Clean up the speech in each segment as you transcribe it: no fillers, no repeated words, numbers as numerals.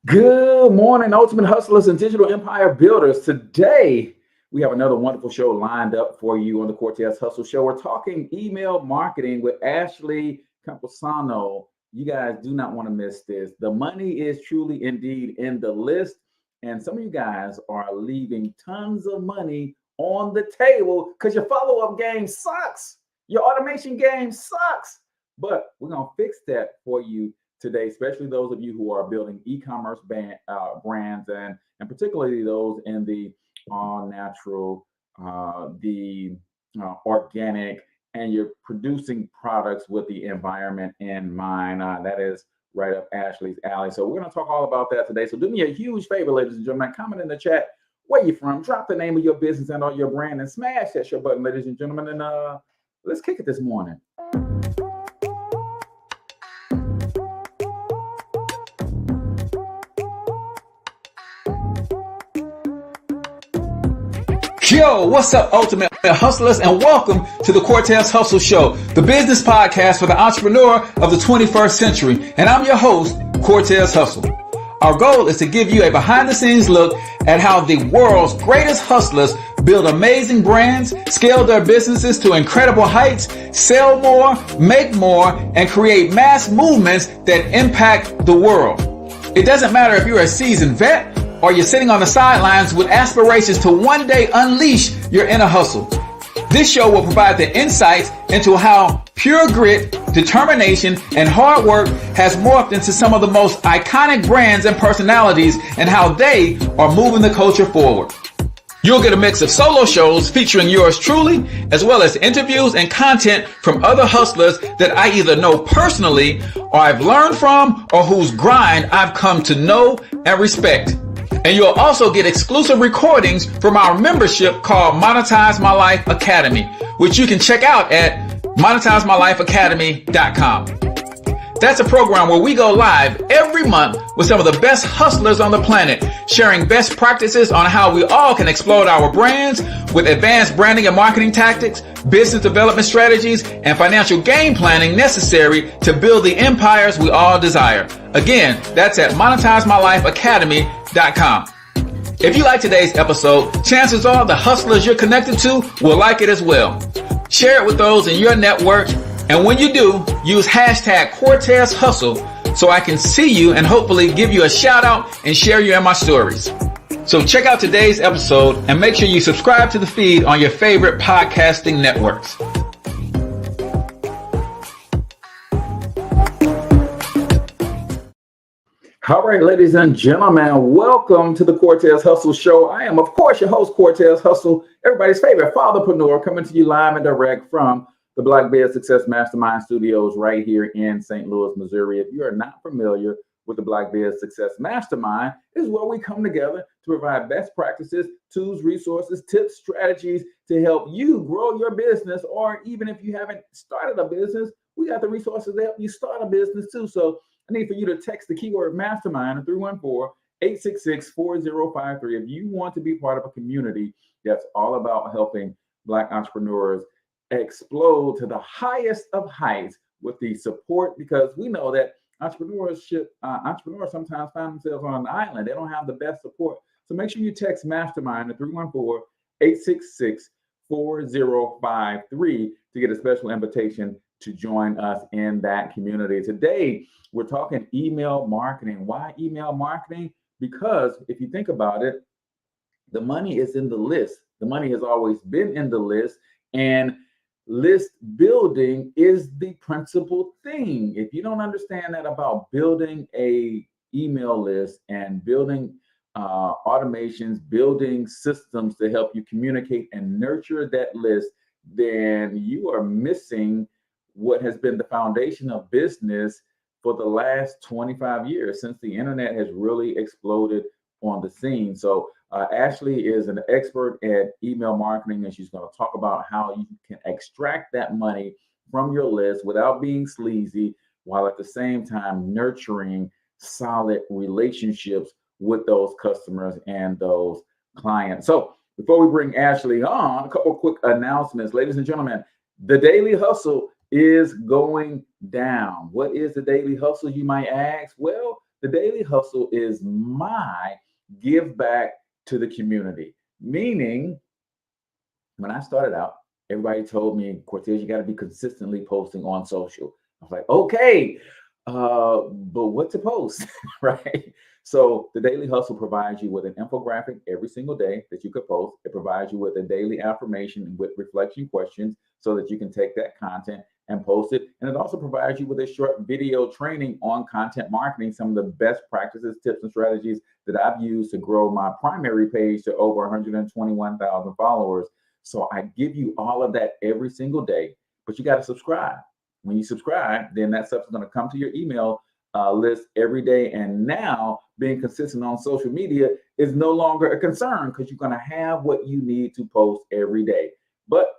Good morning, Ultimate Hustlers and Digital Empire Builders. Today, we have another wonderful show lined up for you on the Cortez Hustle Show. We're talking email marketing with Ashley Campusano. You guys do not want to miss this. The money is truly indeed in the list, and some of you guys are leaving tons of money on the table because your follow-up game sucks. Your automation game sucks. But we're going to fix that for you today, especially those of you who are building e-commerce brands and particularly those in the all natural, the organic, and you're producing products with the environment in mind. That is right up Ashley's alley. So we're going to talk all about that today. So do me a huge favor, ladies and gentlemen, comment in the chat where you from, drop the name of your business and or your brand, and smash that share button, ladies and gentlemen. And let's kick it this morning. Yo, what's up, Ultimate Hustlers, and welcome to the Cortez Hustle Show, the business podcast for the entrepreneur of the 21st century. And I'm your host, Cortez Hustle. Our goal is to give you a behind-the-scenes look at how the world's greatest hustlers build amazing brands, scale their businesses to incredible heights, sell more, make more, and create mass movements that impact the world. It doesn't matter if you're a seasoned vet or you're sitting on the sidelines with aspirations to one day unleash your inner hustle. This show will provide the insights into how pure grit, determination, and hard work has morphed into some of the most iconic brands and personalities and how they are moving the culture forward. You'll get a mix of solo shows featuring yours truly, as well as interviews and content from other hustlers that I either know personally or I've learned from or whose grind I've come to know and respect. And you'll also get exclusive recordings from our membership called Monetize My Life Academy, which you can check out at monetizemylifeacademy.com. That's a program where we go live every month with some of the best hustlers on the planet, sharing best practices on how we all can explode our brands with advanced branding and marketing tactics, business development strategies, and financial game planning necessary to build the empires we all desire. Again, that's at monetizemylifeacademy.com. If you like today's episode, chances are the hustlers you're connected to will like it as well. Share it with those in your network. And when you do, use hashtag Cortez Hustle so I can see you and hopefully give you a shout out and share you in my stories. So check out today's episode and make sure you subscribe to the feed on your favorite podcasting networks. All right, ladies and gentlemen, welcome to the Cortez Hustle Show. I am, of course, your host, Cortez Hustle, everybody's favorite fatherpreneur, coming to you live and direct from the Black Bear Success Mastermind Studios right here in St. Louis, Missouri. If you are not familiar with the Black Bear Success Mastermind, is where we come together to provide best practices, tools, resources, tips, strategies to help you grow your business. Or even if you haven't started a business, we got the resources to help you start a business too. So I need for you to text the keyword mastermind at 314-866-4053 if you want to be part of a community that's all about helping Black entrepreneurs explode to the highest of heights with the support, because we know that entrepreneurs sometimes find themselves on an island. They don't have the best support. So make sure you text mastermind at 314-866-4053 to get a special invitation to join us in that community. Today, we're talking email marketing. Why email marketing? Because if you think about it, the money is in the list. The money has always been in the list, and list building is the principal thing. If you don't understand that about building a email list and building automations, building systems to help you communicate and nurture that list, then you are missing what has been the foundation of business for the last 25 years since the internet has really exploded on the scene. So Ashley is an expert at email marketing, and she's going to talk about how you can extract that money from your list without being sleazy, while at the same time nurturing solid relationships with those customers and those clients. So before we bring Ashley on, a couple quick announcements. Ladies and gentlemen, the Daily Hustle is going down. What is the Daily Hustle, you might ask? Well, the Daily Hustle is my give back to the community. Meaning, when I started out, everybody told me, Cortez, you got to be consistently posting on social. I was like, okay, but what to post, right? So the Daily Hustle provides you with an infographic every single day that you could post. It provides you with a daily affirmation with reflection questions so that you can take that content and post it. And it also provides you with a short video training on content marketing, some of the best practices, tips, and strategies that I've used to grow my primary page to over 121,000 followers. So I give you all of that every single day, but you got to subscribe. When you subscribe, then that stuff is going to come to your email list every day. And now being consistent on social media is no longer a concern because you're going to have what you need to post every day. But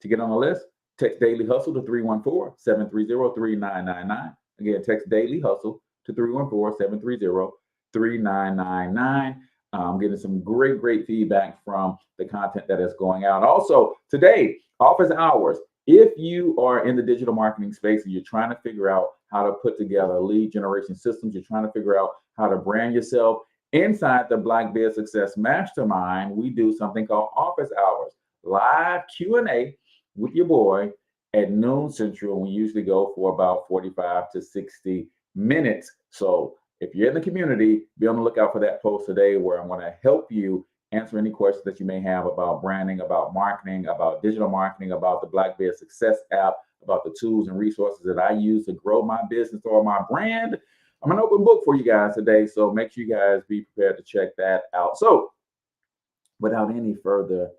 to get on the list, text Daily Hustle to 314-730-3999. Again, text Daily Hustle to 314-730-3999. I'm getting some great feedback from the content that is going out. Also, today, office hours. If you are in the digital marketing space and you're trying to figure out how to put together lead generation systems, you're trying to figure out how to brand yourself, inside the Black Biz Success Mastermind, we do something called office hours, live Q&A with your boy at noon Central. We usually go for about 45 to 60 minutes. So if you're in the community, be on the lookout for that post today where I'm going to help you answer any questions that you may have about branding, about marketing, about digital marketing, about the Black Biz Success app, about the tools and resources that I use to grow my business or my brand. I'm an open book for you guys today, so make sure you guys be prepared to check that out. So without any further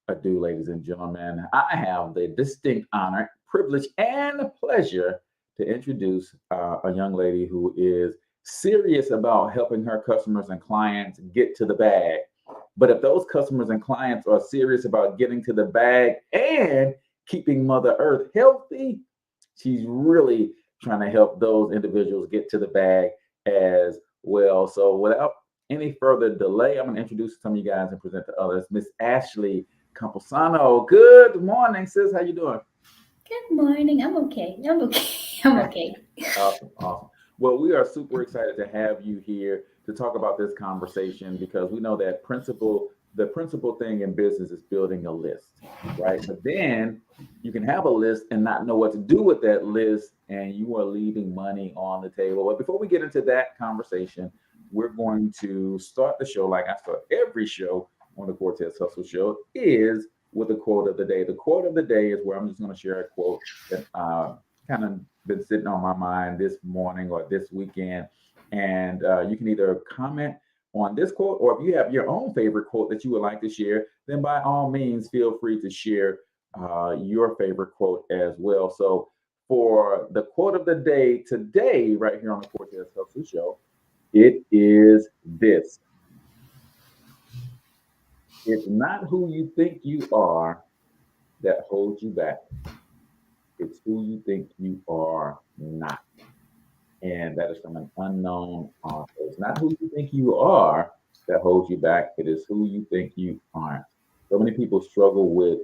ado, ladies and gentlemen, I have the distinct honor, privilege, and pleasure to introduce a young lady who is serious about helping her customers and clients get to the bag. But if those customers and clients are serious about getting to the bag and keeping Mother Earth healthy, she's really trying to help those individuals get to the bag as well. So without any further delay, I'm going to introduce some of you guys and present to others. Miss Ashley Campusano. Good morning, sis. How you doing? Good morning. I'm okay. I'm okay. Awesome. Well, we are super excited to have you here to talk about this conversation because we know that the principal thing in business is building a list, right? But then you can have a list and not know what to do with that list, and you are leaving money on the table. But before we get into that conversation, we're going to start the show like I start every show on the Cortez Hustle Show is with a quote of the day. The quote of the day is where I'm just going to share a quote that kind of been sitting on my mind this morning or this weekend. And you can either comment on this quote, or if you have your own favorite quote that you would like to share, then by all means, feel free to share your favorite quote as well. So for the quote of the day today, right here on the Cortez Hustle Show, it is this. It's not who you think you are that holds you back. It's who you think you are not. And that is from an unknown author. It's not who you think you are that holds you back. It is who you think you aren't. So many people struggle with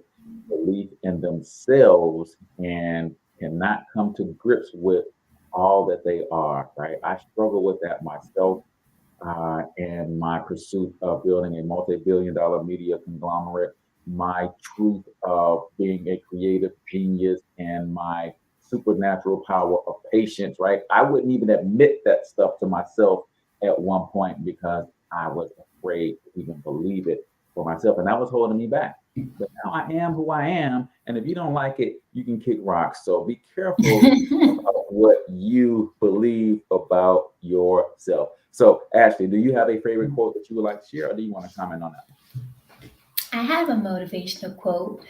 belief in themselves and cannot come to grips with all that they are, right? I struggle with that myself in my pursuit of building a multi-billion-dollar media conglomerate, my truth of being a creative genius, and my supernatural power of patience, right? I wouldn't even admit that stuff to myself at one point because I was afraid to even believe it for myself. And that was holding me back. But now I am who I am. And if you don't like it, you can kick rocks. So be careful about what you believe about yourself. So Ashley, do you have a favorite quote that you would like to share, or do you want to comment on that? I have a motivational quote.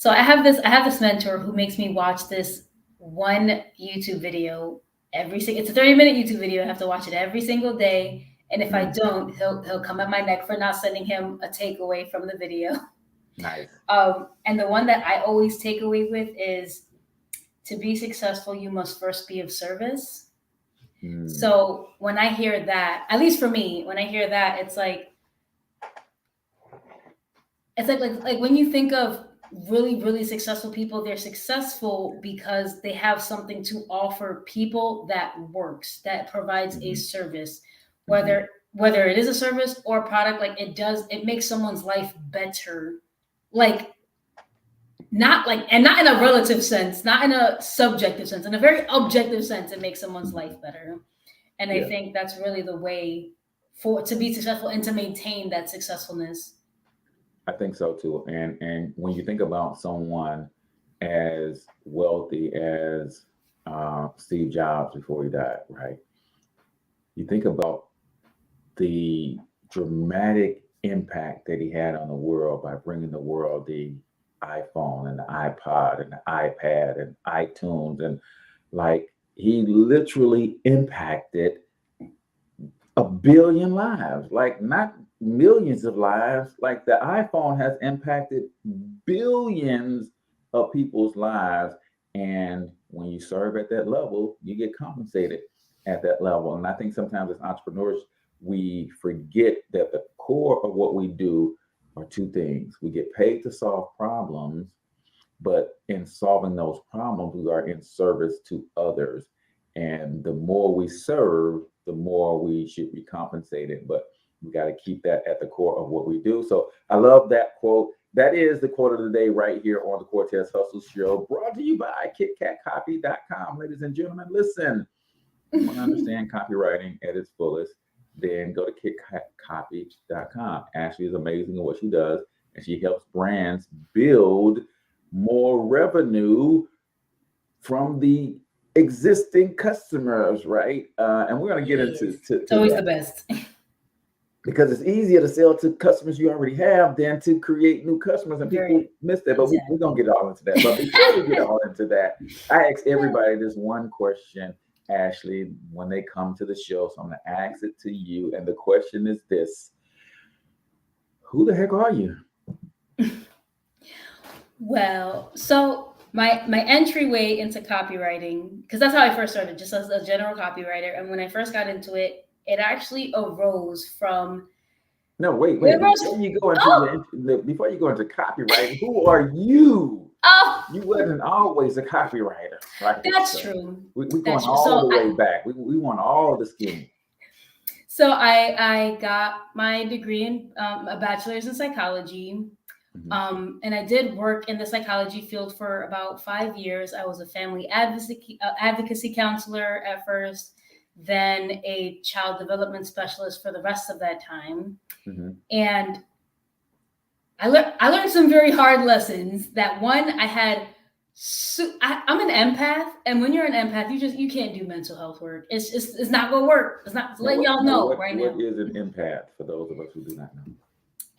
I have this mentor who makes me watch this one YouTube video it's a 30-minute YouTube video. I have to watch it every single day. And if I don't, he'll come at my neck for not sending him a takeaway from the video. Nice. And the one that I always take away with is, to be successful, you must first be of service. So when I hear that, at least for me, when I hear that, it's like when you think of really, really successful people, they're successful because they have something to offer people that works, that provides a service, whether it is a service or a product. Like it makes someone's life better. Like not in a relative sense, not in a subjective sense, in a very objective sense, it makes someone's life better. And I think that's really the way to be successful and to maintain that successfulness. I think so too. And when you think about someone as wealthy as Steve Jobs before he died, right? You think about the dramatic impact that he had on the world by bringing the world the iPhone and the iPod and the iPad and iTunes, and like he literally impacted 1 billion lives, like not millions of lives. Like the iPhone has impacted billions of people's lives. And when you serve at that level, you get compensated at that level. And I think sometimes as entrepreneurs, we forget that the core of what we do are two things. We get paid to solve problems, but in solving those problems, we are in service to others. And the more we serve, the more we should be compensated. But we got to keep that at the core of what we do. So I love that quote. That is the quote of the day right here on the Cortez Hustle Show, brought to you by KitKatCopy.com. Ladies and gentlemen, listen, you want to understand copywriting at its fullest, then go to KitKatCopy.com. Ashley is amazing at what she does, and she helps brands build more revenue from the existing customers, right? And we're going to get into it's always that. The best. Because it's easier to sell to customers you already have than to create new customers, and people miss that. But we're going to get all into that. But before we get all into that, I ask everybody this one question, Ashley, when they come to the show. So I'm going to ask it to you. And the question is this: who the heck are you? Well, so my entryway into copywriting, because that's how I first started, just as a general copywriter. And when I first got into it, it actually arose from. No, wait. Before you go into copywriting, who are you? Oh, You wasn't always a copywriter, right? That's true. We're going all the way back. We want all the skin. So I got my degree in a bachelor's in psychology. And I did work in the psychology field for about 5 years. I was a family advocacy counselor at first, then a child development specialist for the rest of that time. And I learned some very hard lessons. That one, I'm an empath, and when you're an empath, you can't do mental health work. It's not gonna work. It's not. Letting y'all know right now. What is an empath for those of us who do not know?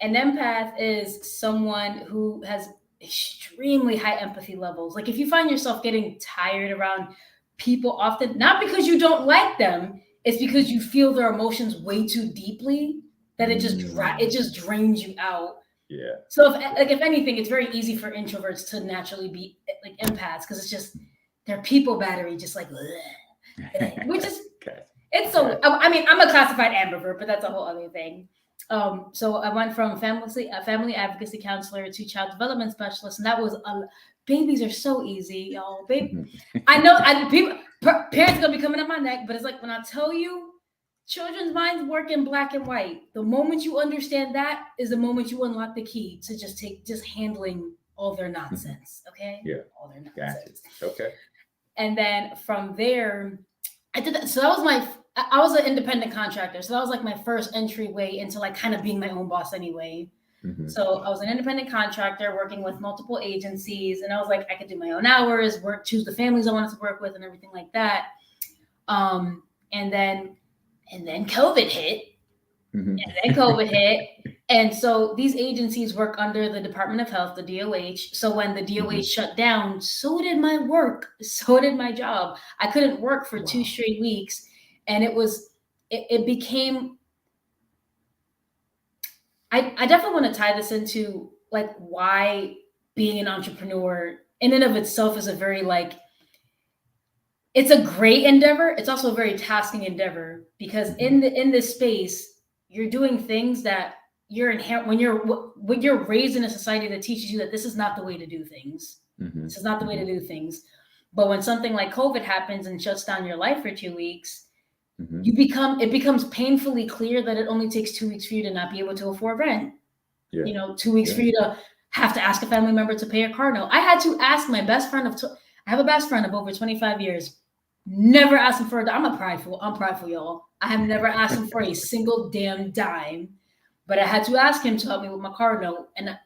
An empath is someone who has extremely high empathy levels. Like if you find yourself getting tired around people often, not because you don't like them, it's because you feel their emotions way too deeply that it just drains you out. Yeah. So if anything, it's very easy for introverts to naturally be like empaths, because it's just their people battery just like, which is it's so. I mean, I'm a classified ambivert, but that's a whole other thing. So I went from family advocacy counselor to child development specialist, and that was babies are so easy, y'all. I know parents are gonna be coming up my neck, but it's like when I tell you, children's minds work in black and white. The moment you understand that is the moment you unlock the key to just handling all their nonsense. Okay. Yeah. All their nonsense. Gotcha. Okay. And then from there, I did that. So that was I was an independent contractor. So that was like my first entryway into like kind of being my own boss anyway. So I was an independent contractor working with multiple agencies, and I was like, I could do my own hours, choose the families I wanted to work with and everything like that. And then COVID hit. And then COVID hit. And so these agencies work under the Department of Health, the DOH. So when the DOH shut down, so did my work. So did my job. I couldn't work for 2 straight weeks. And it became, I definitely want to tie this into like why being an entrepreneur in and of itself is a very it's a great endeavor. It's also a very tasking endeavor, because in this space, you're doing things that you're inherent when you're raised in a society that teaches you that this is not the way to do things. This is not the way to do things. But when something like COVID happens and shuts down your life for 2 weeks, it becomes painfully clear that it only takes 2 weeks for you to not be able to afford rent. 2 weeks for you to have to ask a family member to pay a car note. I had to ask my best friend I have a best friend of over 25 years. Never asked him for I'm prideful, y'all. I have never asked him for a single damn dime, but I had to ask him to help me with my car note. And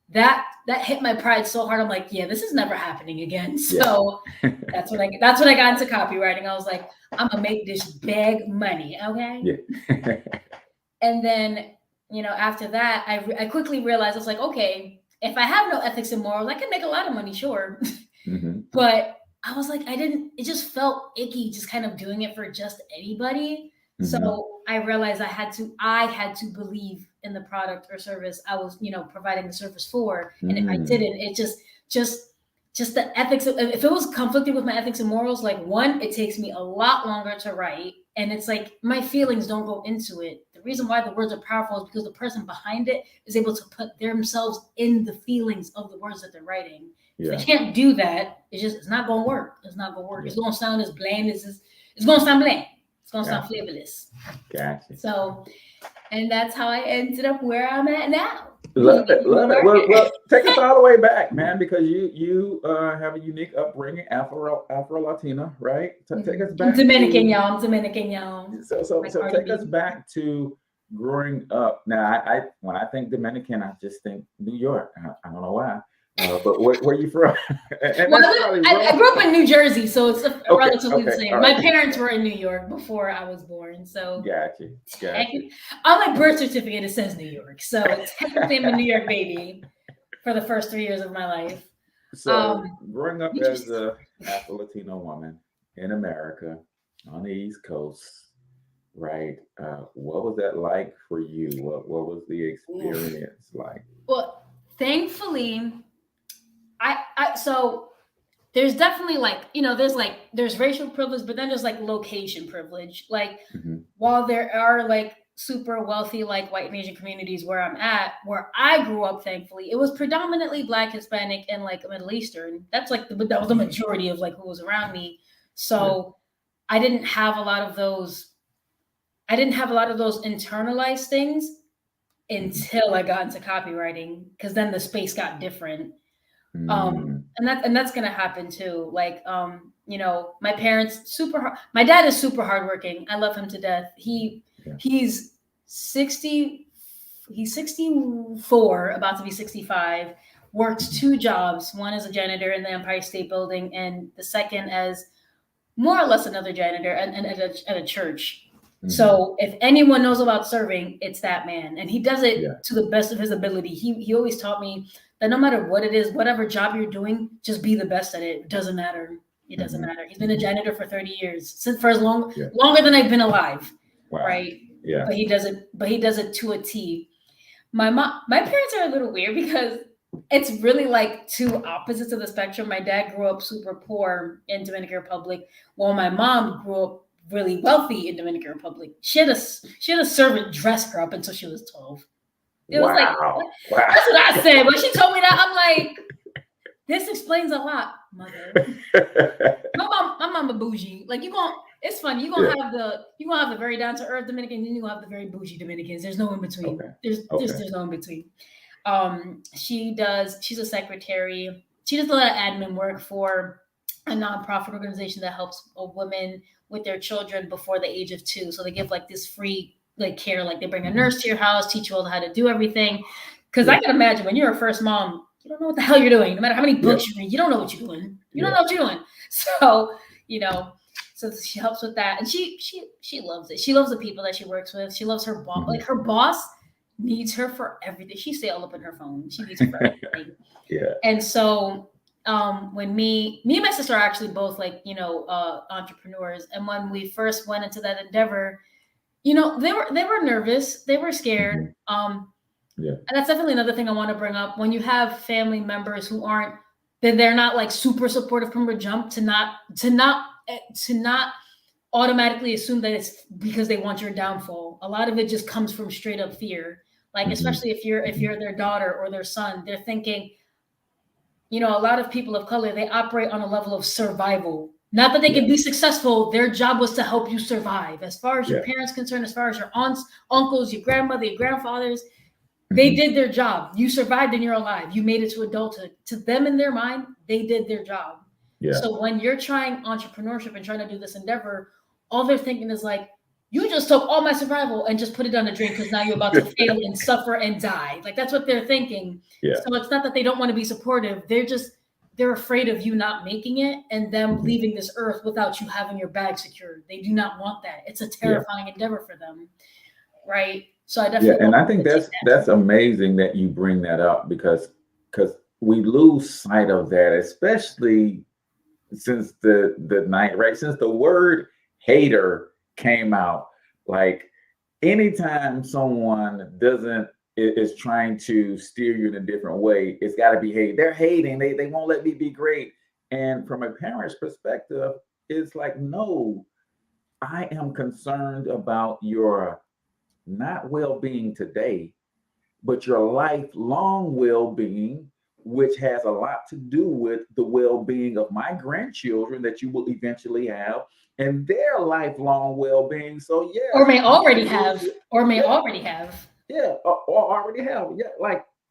that hit my pride so hard. I'm like, yeah, this is never happening again. So that's when I got into copywriting. I was like, I'm gonna make this bag money, okay? Yeah. And then, after that, I quickly realized I was like, okay, if I have no ethics and morals, I can make a lot of money, sure. But I was like, it just felt icky just kind of doing it for just anybody. So I realized I had to believe in the product or service I was, providing the service for. And if I didn't, it just the ethics. If it was conflicting with my ethics and morals, like one, it takes me a lot longer to write. And it's like my feelings don't go into it. The reason why the words are powerful is because the person behind it is able to put themselves in the feelings of the words that they're writing. If they can't do that, it's not going to work. It's not going to work. It's going to sound as bland as it's going to sound bland. It's going to sound flavorless. Gotcha. So, and that's how I ended up where I'm at now. Love it. Well, take us all the way back, man, because you have a unique upbringing, Afro Latina, right? Take us back. I'm Dominican, y'all. So take us back to growing up. Now, when I think Dominican, I just think New York. I don't know why. But where are you from? I grew up in New Jersey, so it's relatively the same. My parents were in New York before I was born, so gotcha. On my birth certificate it says New York, so technically I'm a New York baby for the first 3 years of my life. So growing up as a Afro-Latino woman in America on the East Coast, right? What was that like for you? What was the experience like? Well, thankfully, so there's definitely there's racial privilege, but then there's like location privilege. Like while there are like super wealthy, like white and Asian communities where I grew up, thankfully, it was predominantly Black, Hispanic, and like Middle Eastern. That's like that was the majority of like who was around me. So I didn't have a lot of those internalized things until I got into copywriting, because then the space got different. And that's gonna happen too. Like my parents my dad is super hardworking. I love him to death. He's 64, about to be 65, works 2 jobs. One as a janitor in the Empire State Building, and the second as more or less another janitor at a church. So if anyone knows about serving, it's that man. And he does it to the best of his ability. He always taught me that no matter what it is, whatever job you're doing, just be the best at it. It doesn't matter. It doesn't matter. He's been a janitor for 30 years, for as longer than I've been alive. Wow. Right. Yeah. But he does it to a T. My parents are a little weird because it's really like two opposites of the spectrum. My dad grew up super poor in Dominican Republic, while my mom grew up really wealthy in Dominican Republic. She had a servant dress her up until she was 12. It was like, that's what I said. When she told me that, I'm like, this explains a lot, mother. my mom a bougie. Like it's funny. You're gonna have the very down to earth Dominican, then you have the very bougie Dominicans. There's no in between. Okay. There's no in between. She's a secretary. She does a lot of admin work for a nonprofit organization that helps women with their children before the age of 2. So they give like this free like care, like they bring a nurse to your house, teach you all how to do everything. Because I can imagine when you're a first mom, you don't know what the hell you're doing. No matter how many books you read, you don't know what you're doing. You don't know what you're doing. So, so she helps with that. And she loves it. She loves the people that she works with. She loves her boss. Like her boss needs her for everything. She stays all up in her phone. She needs her for everything. And so when me and my sister are actually both like, entrepreneurs. And when we first went into that endeavor, they were nervous. They were scared. And that's definitely another thing I want to bring up. When you have family members who they're not like super supportive from the jump, to not automatically assume that it's because they want your downfall. A lot of it just comes from straight up fear. Like, especially if you're their daughter or their son, they're thinking, a lot of people of color, they operate on a level of survival. Not that they can be successful. Their job was to help you survive. As far as your parents concerned, as far as your aunts, uncles, your grandmother, your grandfathers, they did their job. You survived and you're alive. You made it to adulthood. To them, in their mind, they did their job. Yeah. So when you're trying entrepreneurship and trying to do this endeavor, all they're thinking is like, you just took all my survival and just put it down the drain because now you're about to fail and suffer and die. Like, that's what they're thinking. Yeah. So it's not that they don't want to be supportive. They're afraid of you not making it and them leaving this earth without you having your bag secured. They do not want that. It's a terrifying endeavor for them. Right. So I definitely and I think that's amazing that you bring that up because we lose sight of that, especially since the night, right? Since the word hater came out, like anytime someone is trying to steer you in a different way, it's got to be hate. They're hating. They won't let me be great. And from a parent's perspective, it's like, no, I am concerned about your not well-being today, but your lifelong well-being, which has a lot to do with the well-being of my grandchildren that you will eventually have and their lifelong well-being. So or may already have. Yeah, or already have. Yeah,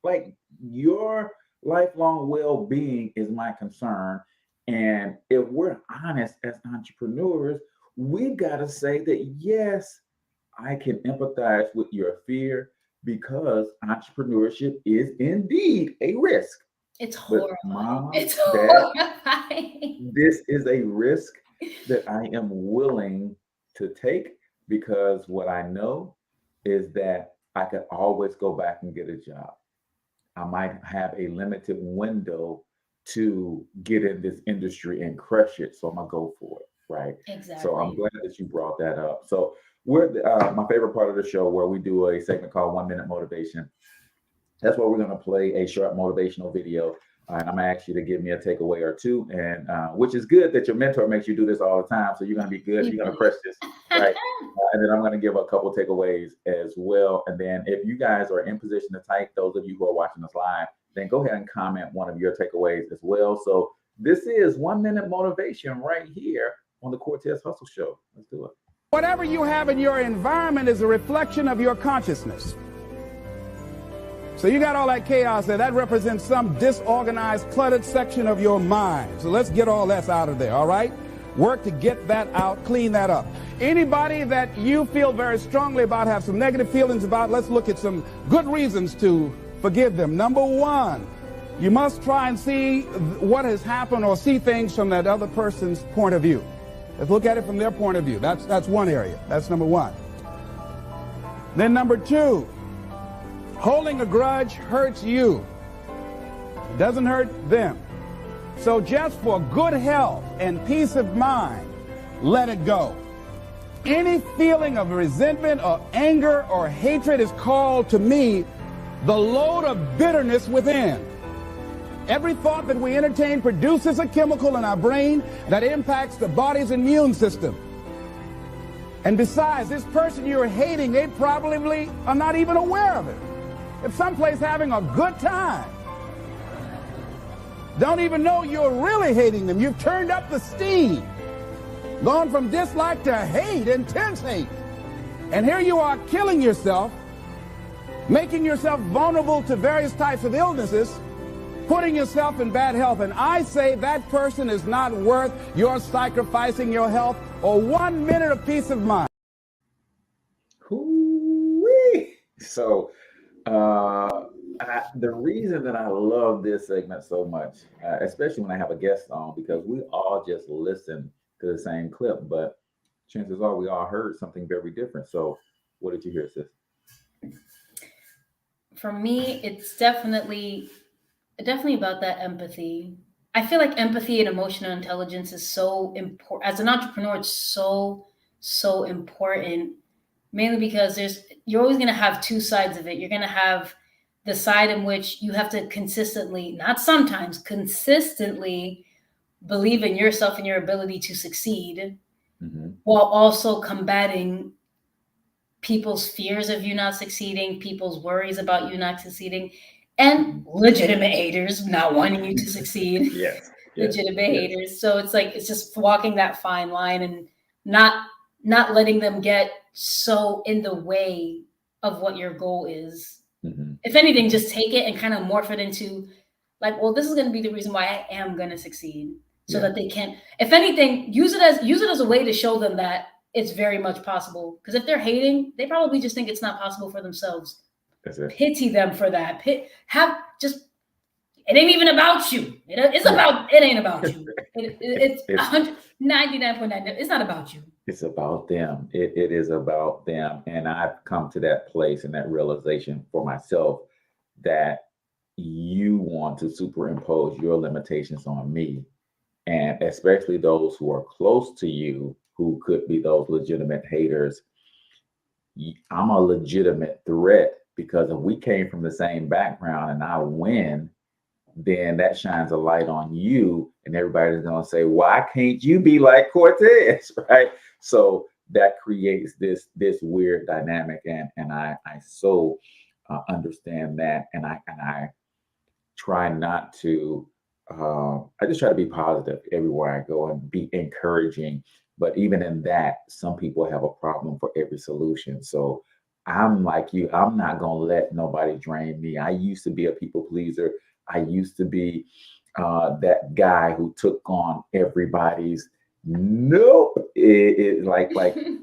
like your lifelong well-being is my concern. And if we're honest as entrepreneurs, we've got to say that, yes, I can empathize with your fear because entrepreneurship is indeed a risk. It's horrifying. Mom, it's horrifying. This is a risk that I am willing to take because what I know is that I could always go back and get a job. I might have a limited window to get in this industry and crush it. So I'm going to go for it, right? Exactly. So I'm glad that you brought that up. So we're my favorite part of the show where we do a segment called 1 Minute Motivation. That's where we're going to play a short motivational video. And I'm going to ask you to give me a takeaway or two, and which is good that your mentor makes you do this all the time. So you're going to be good. You're going to crush this, right? And then I'm going to give a couple takeaways as well. And then if you guys are in position to type, those of you who are watching us live, then go ahead and comment one of your takeaways as well. So this is 1 Minute Motivation right here on the Cortez Hustle Show. Let's do it. Whatever you have in your environment is a reflection of your consciousness. So you got all that chaos there. That represents some disorganized, cluttered section of your mind. So let's get all that out of there, all right? Work to get that out, clean that up. Anybody that you feel very strongly about, have some negative feelings about, let's look at some good reasons to forgive them. Number one, you must try and see what has happened or see things from that other person's point of view. Let's look at it from their point of view. That's one area. That's number one. Then number two, holding a grudge hurts you. It doesn't hurt them. So just for good health and peace of mind, let it go. Any feeling of resentment or anger or hatred is called to me the load of bitterness within. Every thought that we entertain produces a chemical in our brain that impacts the body's immune system. And besides, this person you're hating, they probably are not even aware of it. It's someplace having a good time. Don't even know you're really hating them. You've turned up the steam. Gone from dislike to hate, intense hate. And here you are killing yourself, making yourself vulnerable to various types of illnesses, putting yourself in bad health. And I say that person is not worth your sacrificing your health or 1 minute of peace of mind. Hoo-wee. So, the reason that I love this segment so much, especially when I have a guest on, because we all just listen to the same clip, but chances are we all heard something very different. So what did you hear, sis? For me, it's definitely about that empathy. I feel like empathy and emotional intelligence is so important. As an entrepreneur, it's so important, mainly because you're always going to have two sides of it. You're going to have the side in which you have to consistently, not sometimes, consistently believe in yourself and your ability to succeed, while also combating people's fears of you not succeeding, people's worries about you not succeeding, and legitimate haters not wanting you to succeed. Yes. Legitimate haters. So it's like, it's just walking that fine line and not letting them get so in the way of what your goal is. If anything, just take it and kind of morph it into like, well, this is going to be the reason why I am going to succeed, so that they can, if anything, use it as a way to show them that it's very much possible. Because if they're hating, they probably just think it's not possible for themselves. That's it. Pity them for that. It ain't even about you. It ain't about you. It's 199.9. It's not about you. It's about them. It is about them. And I've come to that place and that realization for myself that you want to superimpose your limitations on me. And especially those who are close to you, who could be those legitimate haters. I'm a legitimate threat, because if we came from the same background and I win, then that shines a light on you, and everybody's going to say, why can't you be like Cortez, right? So that creates this weird dynamic, and I so understand that, and I try not to, I just try to be positive everywhere I go and be encouraging. But even in that, some people have a problem for every solution. So I'm like you, I'm not going to let nobody drain me. I used to be a people pleaser. I used to be that guy who took on everybody's nope. It like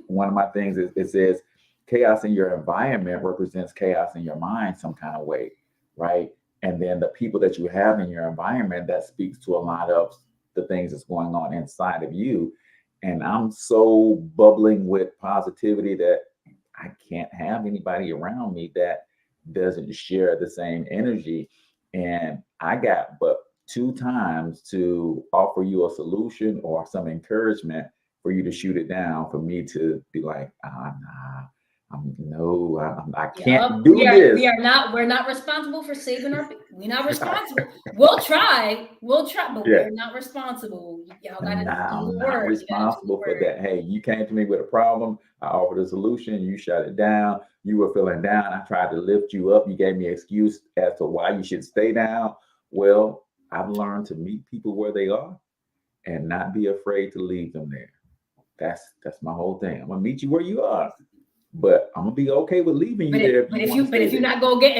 one of my things is, it says chaos in your environment represents chaos in your mind some kind of way, right? And then the people that you have in your environment, that speaks to a lot of the things that's going on inside of you. And I'm so bubbling with positivity that I can't have anybody around me that doesn't share the same energy. And I got but 2 times to offer you a solution or some encouragement for you to shoot it down, for me to be like, I can't do this. We're not responsible for saving our, we're not responsible. We'll try, but we're not responsible. Y'all gotta I'm not responsible for that. Hey, you came to me with a problem. I offered a solution. You shut it down. You were feeling down. I tried to lift you up. You gave me an excuse as to why you should stay down. Well, I've learned to meet people where they are and not be afraid to leave them there. That's my whole thing. I'm gonna meet you where you are, but I'm gonna be okay with leaving you there. If you're not gonna get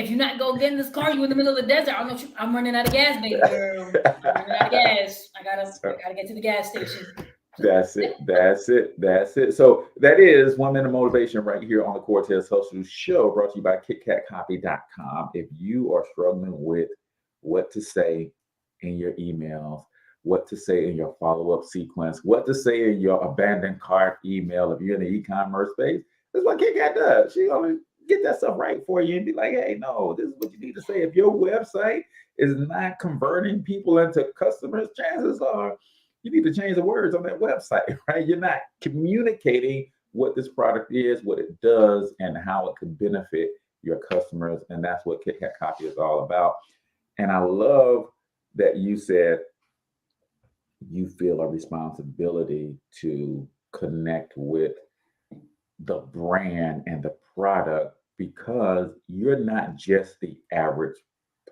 in this car, you in the middle of the desert. I'm running out of gas, baby girl. I'm running out of gas. I gotta get to the gas station. That's it. So that is 1 Minute Motivation right here on the Cortez Hustle Show, brought to you by KitKatCopy.com. If you are struggling with what to say in your emails, what to say in your follow-up sequence, what to say in your abandoned cart email, if you're in the e-commerce space, this is what KitKat does. She always get that stuff right for you and be like, hey, no, this is what you need to say. If your website is not converting people into customers, chances are you need to change the words on that website, right? You're not communicating what this product is, what it does, and how it could benefit your customers. And that's what KitKat Copy is all about. And I love that you said you feel a responsibility to connect with the brand and the product, because you're not just the average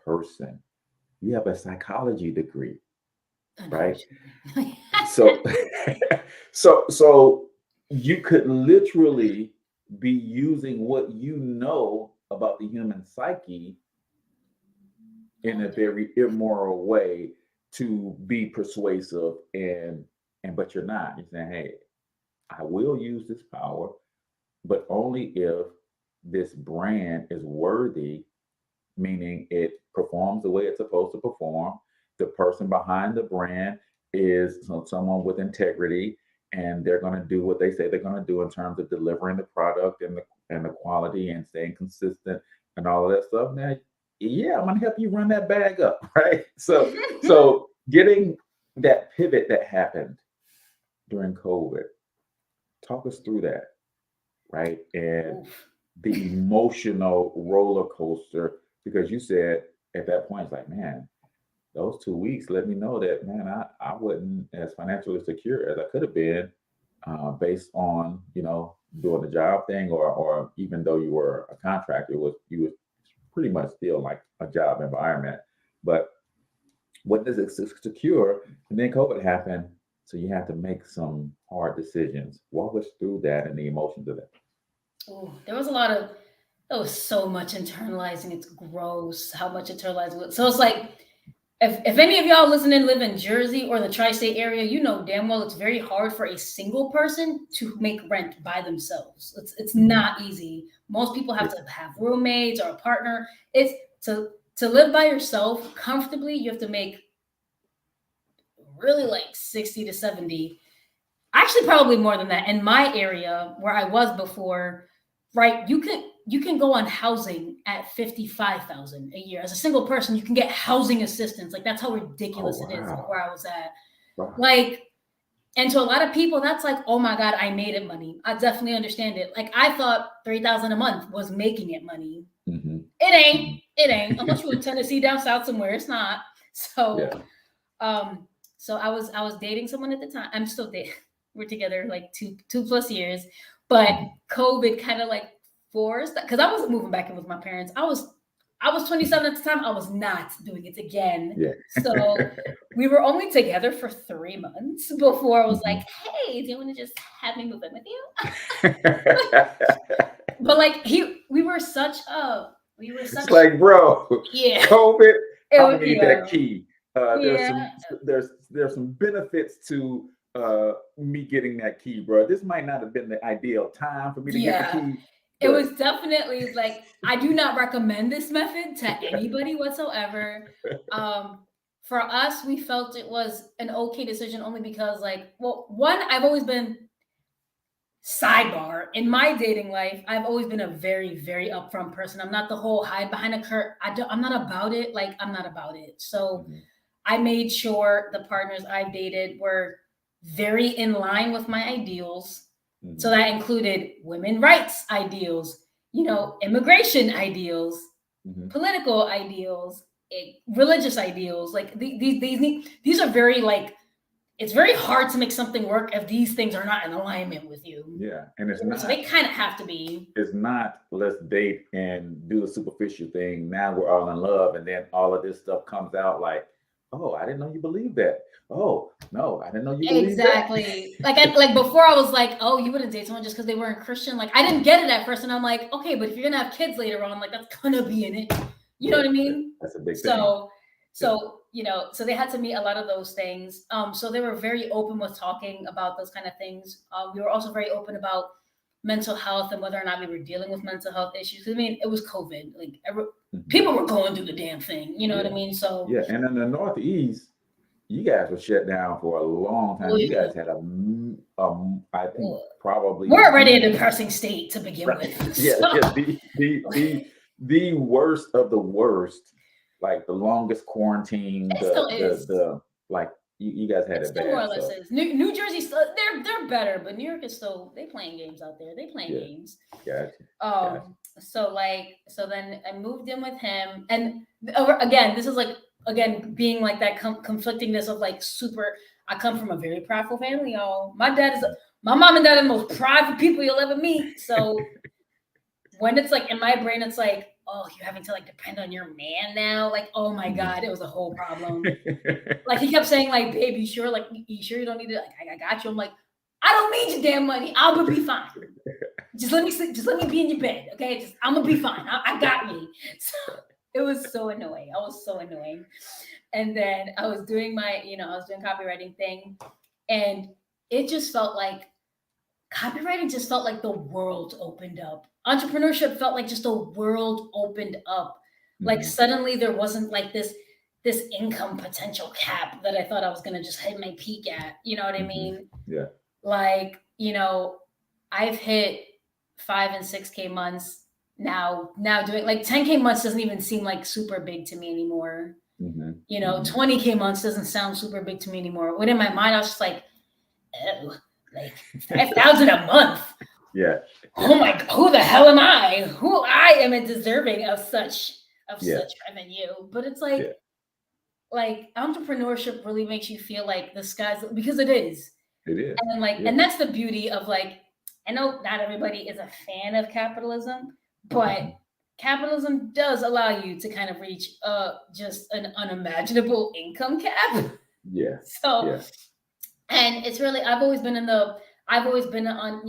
person. You have a psychology degree, right? So you could literally be using what you know about the human psyche in a very immoral way to be persuasive, but you're not. You're saying, hey, I will use this power, but only if this brand is worthy, meaning it performs the way it's supposed to perform. The person behind the brand is someone with integrity, and they're going to do what they say they're going to do in terms of delivering the product and the quality and staying consistent and all of that stuff. Now, yeah, I'm going to help you run that bag up, right? So getting that pivot that happened during COVID, talk us through that, right? And the emotional roller coaster, because you said at that point, it's like, man, those 2 weeks let me know that, man, I wasn't as financially secure as I could have been, based on, doing the job thing, or even though you were a contractor, you was pretty much still like a job environment. But what does it secure? And then COVID happened, so you have to make some hard decisions. Walk us through that and the emotions of it. Oh, there was so much internalizing. It's gross how much internalizing. So it's like, if any of y'all listening live in Jersey or the tri-state area, you know damn well it's very hard for a single person to make rent by themselves. It's not easy. Most people have to have roommates or a partner. It's to live by yourself comfortably, you have to make really like 60 to 70. Actually, probably more than that. In my area where I was before, right, you can go on housing at $55,000 a year. As a single person, you can get housing assistance. Like, that's how ridiculous it is where I was at. Wow. Like, and to a lot of people, that's like, oh my God, I made it money. I definitely understand it. Like, I thought $3,000 a month was making it money. Mm-hmm. It ain't. Unless you're in Tennessee down south somewhere, it's not. So, so I was dating someone at the time. I'm still dating. We're together like two plus years, but COVID kind of like forced that, because I wasn't moving back in with my parents. I was 27 at the time. I was not doing it again. Yeah. So we were only together for 3 months before I was like, hey, do you want to just have me move in with you? But like we were such it's like, bro, COVID, I need that key. There's some benefits to me getting that key, bro. This might not have been the ideal time for me to get the key. It was definitely like, I do not recommend this method to anybody whatsoever. For us, we felt it was an okay decision only because, like, well, one, I've always been, sidebar, in my dating life, I've always been a very, very upfront person. I'm not the whole hide behind a curtain. I'm not about it. Like, I'm not about it. So I made sure the partners I've dated were very in line with my ideals. So that included women's rights ideals, immigration ideals, political ideals, religious ideals. Like these are very, like, it's very hard to make something work if these things are not in alignment with you. Yeah. And it's not, so they kind of have to be. It's not, let's date and do the superficial thing. Now we're all in love. And then all of this stuff comes out like, oh, I didn't know you believed that. Oh, no, I didn't know you believed exactly. that. Like before I was like, oh, you wouldn't date someone just because they weren't Christian. Like, I didn't get it at first. And I'm like, okay, but if you're going to have kids later on, like, that's going to be in it. You know what I mean? That's a big thing. So they had to meet a lot of those things. So they were very open with talking about those kind of things. We were also very open about mental health and whether or not we were dealing with mental health issues. I mean, it was COVID. Like, people were going through the damn thing. You know what I mean? So and in the Northeast, you guys were shut down for a long time. You guys had I think probably we're already in a depressing state to begin with. The worst of the worst, like the longest quarantine. The like you guys had it bad. More or less is. New Jersey still they're better, but New York is still playing games out there. They playing games. Gotcha. So then I moved in with him, and again, this is like being like that conflictingness of like I come from a very prideful family, y'all. My mom and dad are the most prideful people you'll ever meet. So when it's like in my brain, it's like, oh, you're having to like depend on your man now. Like, oh my God, it was a whole problem. Like, he kept saying like, babe, you sure you don't need it? Like, I got you. I'm like, I don't need your damn money. I'll be fine. Just let me be in your bed. Okay. I'm gonna be fine. I got me. So it was so annoying. I was so annoying. And then I was doing I was doing copywriting thing, and it just felt like copywriting just felt like the world opened up. Entrepreneurship felt like just the world opened up. Like suddenly there wasn't like this income potential cap that I thought I was going to just hit my peak at. You know what I mean? Yeah. Like, I've hit 5 and 6K months now doing like 10K months doesn't even seem like super big to me anymore. 20K months doesn't sound super big to me anymore. When in my mind, I was just like, oh, like 5,000 a month. Yeah. Oh my God, who the hell am I? Who I am deserving of such revenue. But it's like entrepreneurship really makes you feel like the sky's, because it is. It is. And like, and that's the beauty of like I know not everybody is a fan of capitalism, but capitalism does allow you to kind of reach just an unimaginable income cap. Yeah. So, Yeah. and it's really, I've always been on,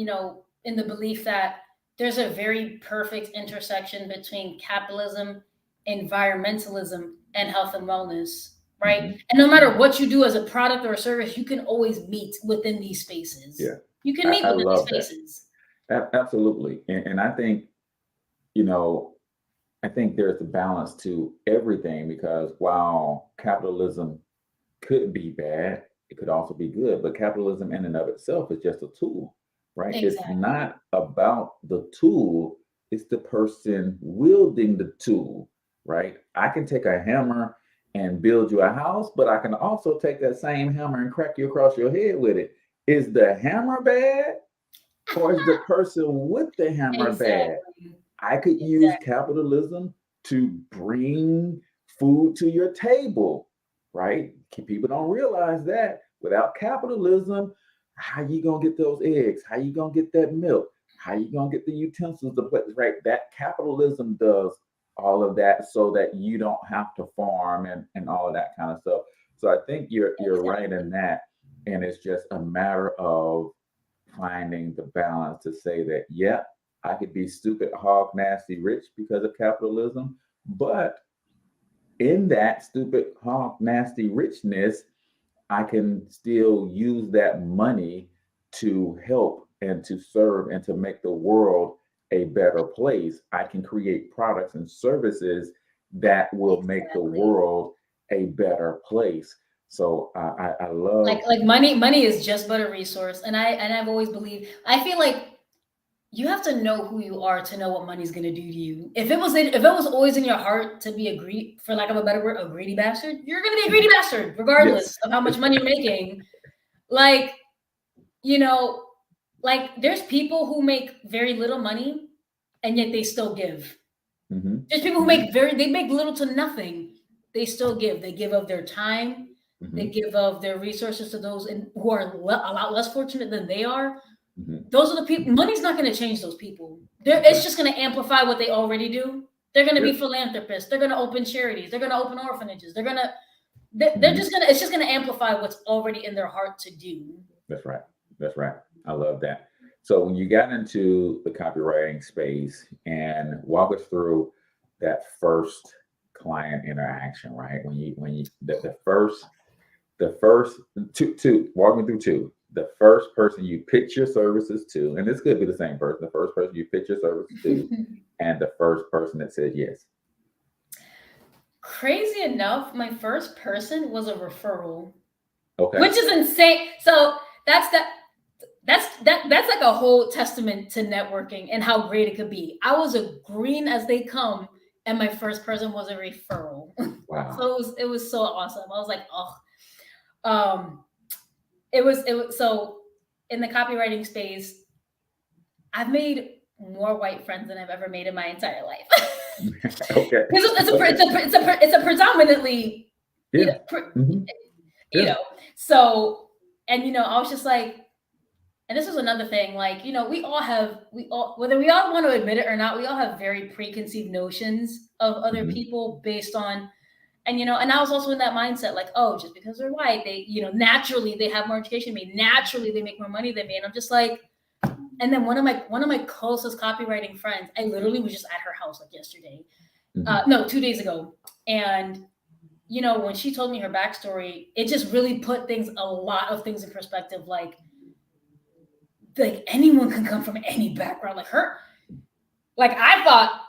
in the belief that there's a very perfect intersection between capitalism, environmentalism, and health and wellness, right? Mhm. And no matter what you do as a product or a service, you can always meet within these spaces. Yeah. You can meet I within these love that. spaces. Absolutely. And I think, I think there's a balance to everything, because while capitalism could be bad, it could also be good. But capitalism in and of itself is just a tool, right? It's Exactly. not about the tool, it's the person wielding the tool, right? I can take a hammer and build you a house, but I can also take that same hammer and crack you across your head with it. Is the hammer bad, or is the person with the hammer bad? Exactly. I could use capitalism to bring food to your table, right? People don't realize that without capitalism, how you gonna get those eggs? How you gonna get that milk? How you gonna get the utensils to play, right? That capitalism does all of that so that you don't have to farm and all of that kind of stuff. So I think you're right in that. And it's just a matter of finding the balance to say that, yeah, I could be stupid, hog, nasty, rich because of capitalism, but in that stupid, hog, nasty richness, I can still use that money to help and to serve and to make the world a better place. I can create products and services that will make the world a better place. So I love like money is just but a resource, and I've always believed, I feel like you have to know who you are to know what money's going to do to you. If it was always in your heart to be for lack of a better word, a greedy bastard, you're going to be a greedy bastard regardless of how much money you're making. Like, like there's people who make very little money and yet they still give. There's people who they make little to nothing. They still give. They give of their time. They give of their resources to those who are a lot less fortunate than they are. Those are the people. Money's not going to change those people. It's just going to amplify what they already do. They're going to be philanthropists. They're going to open charities. They're going to open orphanages. It's just going to amplify what's already in their heart to do. That's right. That's right. I love that. So when you got into the copywriting space, and walk us through that first client interaction, right? The first two, walk me through two. The first person you pitch your services to, and this could be the same person, the first person you pitch your services to, and the first person that said yes. Crazy enough, my first person was a referral. Okay. Which is insane. So that's like a whole testament to networking and how great it could be. I was as green as they come, and my first person was a referral. Wow. So it was so awesome. I was like, oh. It was so in the copywriting space, I've made more white friends than I've ever made in my entire life. Okay. It's a predominantly, so, and I was just like, and this was another thing, like, we all, whether we all want to admit it or not, we all have very preconceived notions of other people based on, and I was also in that mindset, like, oh, just because they're white, they, naturally they have more education than me, naturally they make more money than me, and I'm just like, and then one of my closest copywriting friends, I literally was just at her house like yesterday, 2 days ago, and when she told me her backstory, it just really put a lot of things in perspective, like anyone can come from any background, like her, like I thought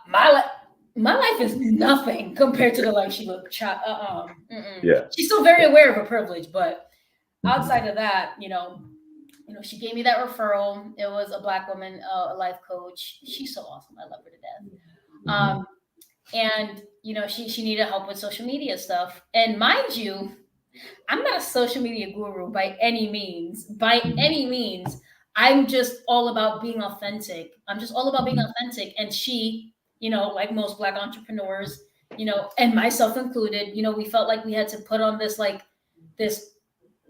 my life is nothing compared to the life she lived. Yeah. She's still very aware of her privilege, but outside of that, she gave me that referral. It was a Black woman, a life coach. She's so awesome. I love her to death. And she needed help with social media stuff. And mind you, I'm not a social media guru by any means. I'm just all about being authentic. And she, like most Black entrepreneurs, and myself included, we felt like we had to put on this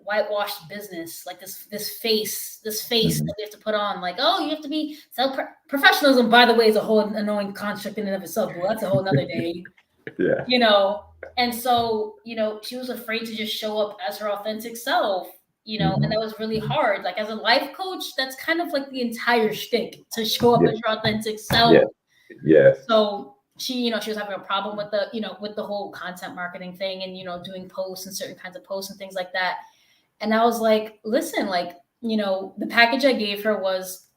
whitewashed business, like this face that we have to put on, like, oh, you have to be professionalism, by the way, is a whole annoying construct in and of itself. Well, that's a whole nother day. Yeah. You know, and so, you know, she was afraid to just show up as her authentic self, you know, and that was really hard. Like as a life coach, that's kind of like the entire shtick, to show up as your authentic self. Yes. So she was having a problem with the whole content marketing thing and, you know, doing posts and certain kinds of posts and things like that. And I was like, listen, like, you know, the package I gave her was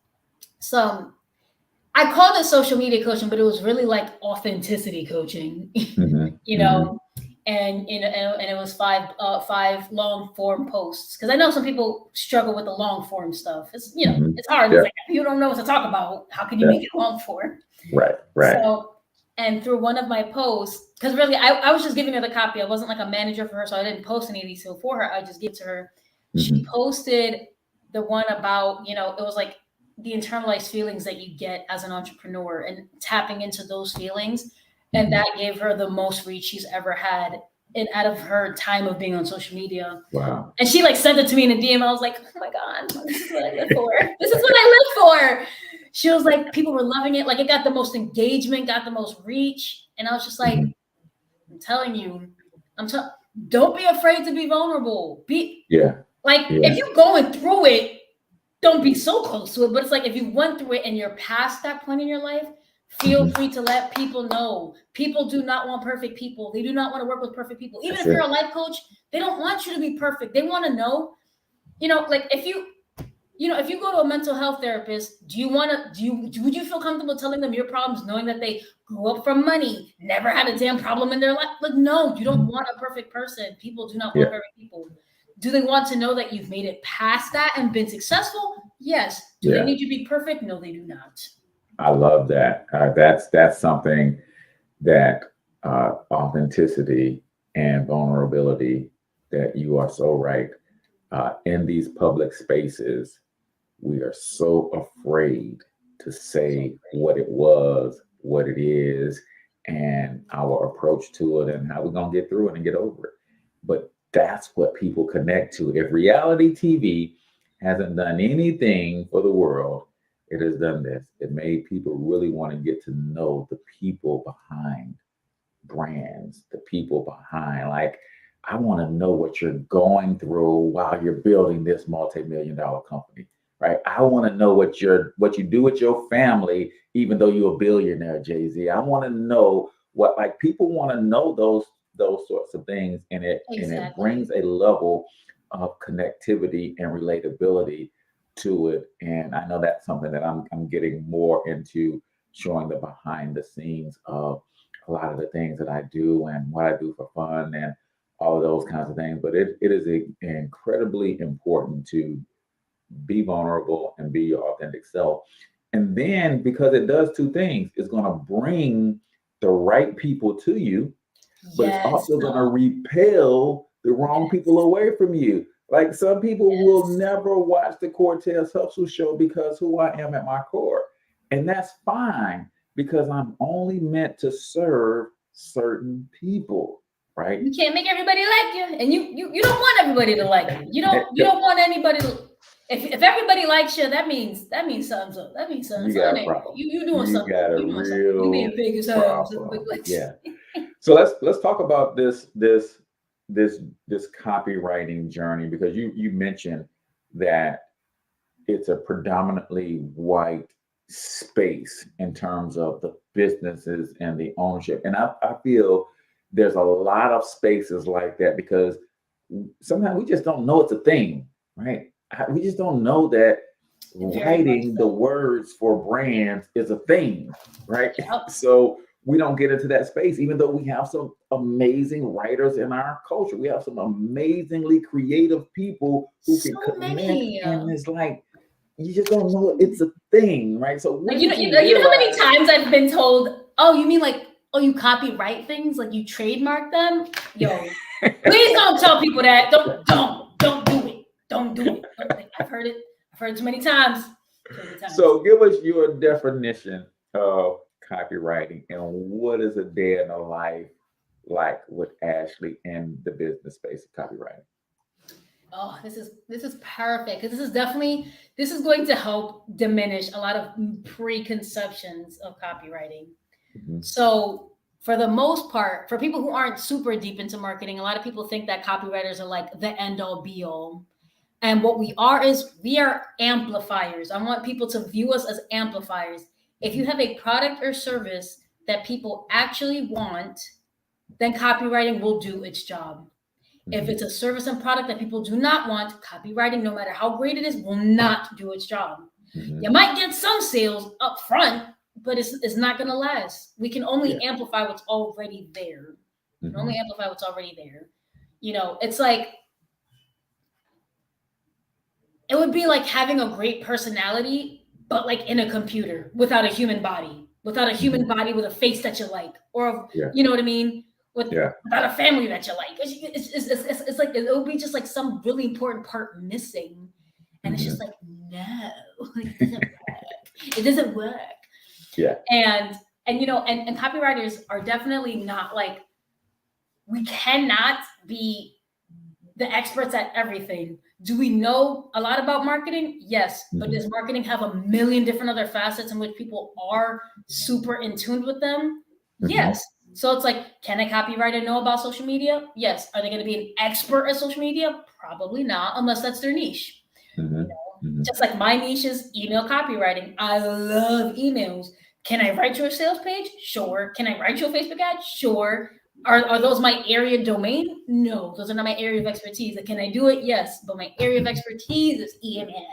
I called it social media coaching, but it was really like authenticity coaching, you know, and it was five long form posts. Cause I know some people struggle with the long form stuff. It's, you know, it's hard. It's like, if you don't know what to talk about, how can you make it long form? Right. So, and through one of my posts, because really I was just giving her the copy. I wasn't like a manager for her, so I didn't post any of these for her. I just gave it to her. She posted the one about, you know, it was like the internalized feelings that you get as an entrepreneur and tapping into those feelings. And that gave her the most reach she's ever had out of her time of being on social media. Wow. And she like sent it to me in a DM. I was like, oh my God, this is what I live for. This is what I live for. She was like, people were loving it. Like it got the most engagement, got the most reach. And I was just like, I'm telling you, don't be afraid to be vulnerable. If you're going through it, don't be so close to it. But it's like, if you went through it and you're past that point in your life, feel free to let people know. People do not want perfect people. They do not want to work with perfect people. Even if you're a life coach, they don't want you to be perfect. They want to know, you know, like if you go to a mental health therapist, would you feel comfortable telling them your problems, knowing that they grew up from money, never had a damn problem in their life? Like, no, you don't want a perfect person. People do not want perfect people. Do they want to know that you've made it past that and been successful? Yes. Do they need you to be perfect? No, they do not. I love that. That's something that authenticity and vulnerability, that you are so right. In these public spaces, we are so afraid to say what it was, what it is, and our approach to it and how we're going to get through it and get over it. But that's what people connect to. If reality TV hasn't done anything for the world, it has done this. It made people really want to get to know the people behind brands, the people behind, like, I want to know what you're going through while you're building this multi-million-dollar company, right? I want to know what you do with your family, even though you're a billionaire, Jay-Z. I want to know what, like, people want to know those sorts of things, and it brings a level of connectivity and relatability to it. And I know that's something that I'm getting more into, showing the behind the scenes of a lot of the things that I do and what I do for fun and all of those kinds of things. But it is incredibly important to be vulnerable and be your authentic self. And then, because it does two things, it's going to bring the right people to you, but it's also going to repel the wrong people away from you. Like, some people will never watch the Cortez Hustle Show because who I am at my core. And that's fine, because I'm only meant to serve certain people, right? You can't make everybody like you, and you don't want everybody to like you. You don't want anybody to. If everybody likes you, that means something's up. That means something. You got a problem. You doing something. You got a real You being big as hell. Yeah. So let's talk about this copywriting journey, because you mentioned that it's a predominantly white space in terms of the businesses and the ownership. And I feel there's a lot of spaces like that, because sometimes we just don't know it's a thing, right? We just don't know that writing the words for brands is a thing, right? Yep. So we don't get into that space, even though we have some amazing writers in our culture. We have some amazingly creative people who can connect, and it's like, you just don't know it's a thing, right? So you know how many times I've been told, oh, you mean like, oh, you copyright things, like you trademark them? Yo, please don't tell people that. Don't do it. Don't do it. I've heard it too many times. So give us your definition of copywriting, and what is a day in the life like with Ashley in the business space of copywriting? Oh, this is perfect, because this is going to help diminish a lot of preconceptions of copywriting. Mhm. So for the most part, for people who aren't super deep into marketing, a lot of people think that copywriters are like the end all be all. And what we are is we are amplifiers. I want people to view us as amplifiers. If you have a product or service that people actually want, then copywriting will do its job. If it's a service and product that people do not want, copywriting, no matter how great it is, will not do its job. Mhm. You might get some sales up front, but it's not going to last. We can only amplify what's already there. We can only amplify what's already there. You know, it's like, it would be like having a great personality, but like in a computer without a human body, with a face that you like, or, you know what I mean? Without a family that you like. It's like, it will be just like some really important part missing. And it's just like, no, it doesn't work. Yeah. And you know, and copywriters are definitely not like, we cannot be the experts at everything. Do we know a lot about marketing? Yes. But does marketing have a million different other facets in which people are super in tune with them? Yes. So it's like, can a copywriter know about social media? Yes. Are they going to be an expert at social media? Probably not, unless that's their niche. You know? Just like my niche is email copywriting. I love emails. Can I write you a sales page? Sure. Can I write you a Facebook ad? Sure. Are those my area domain? No, those are not my area of expertise. Can I do it? Yes, but my area of expertise is email.